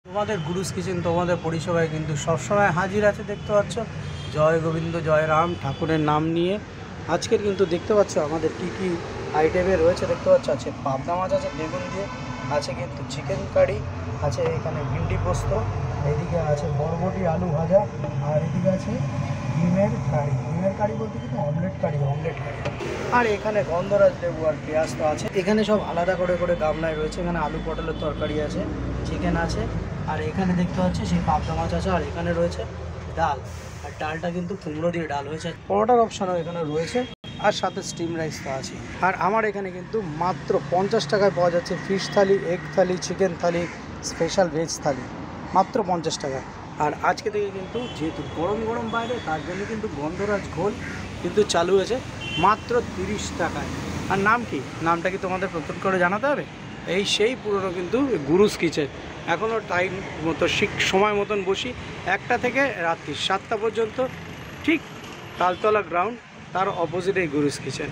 তোমাদের গুরুস কিচেন তোমাদের পরিষেবায় কিন্তু সবসময় হাজির আছে। দেখতে পাচ্ছ জয় গোবিন্দ জয় রাম ঠাকুরের নাম নিয়ে আজকের কিন্তু দেখতে পাচ্ছ আমাদের কি কি আইটেমে রয়েছে। দেখতে পাচ্ছ আছে পাবদা মাছ আছে বেগুন দিয়ে, আছে কিন্তু চিকেন কারি, আছে এখানে ভিন্ডি পোস্ত, এদিকে আছে বরবটি আলু ভাজা, আর এদিকে আছে ডিমের কারি। ডিমের কারি বলতে কিন্তু অমলেট কারি। আর এখানে গন্ধরাজ লেবু আর পেঁয়াজ তো আছে। এখানে সব আলাদা করে করে গামলায় রয়েছে। এখানে আলু পটলের তরকারি আছে, চিকেন আছে, আর এখানে দেখতে পাচ্ছি সেই পাবদা মাছ আছে, আর এখানে রয়েছে ডাল। আর ডালটা কিন্তু কুমড়ো দিয়ে ডাল হয়েছে। পরোটার অপশানও এখানে রয়েছে, আর সাথে স্টিম রাইস তো আছে। আর আমার এখানে কিন্তু মাত্র 50 টাকায় পাওয়া যাচ্ছে ফিশ থালি, এগ থালি, চিকেন থালি, স্পেশাল ভেজ থালি, মাত্র 50 টাকায়। আর আজকে থেকে কিন্তু যেহেতু গরম গরম বাইরে, তার জন্য কিন্তু গন্ধরাজ ঘোল কিন্তু চালু হয়েছে মাত্র 30 টাকায়। আর নাম কি, নামটা কি তোমাদের প্রথম করে জানাতে হবে? এই সেই পুরনো কিন্তু গুরুস কিচেন। এখনও টাইম মতো সময় মতন বসি 1টা থেকে রাত্রি 7টা পর্যন্ত, ঠিক তালতলা গ্রাউন্ড, তার অপোজিটে গুরুস কিচেন।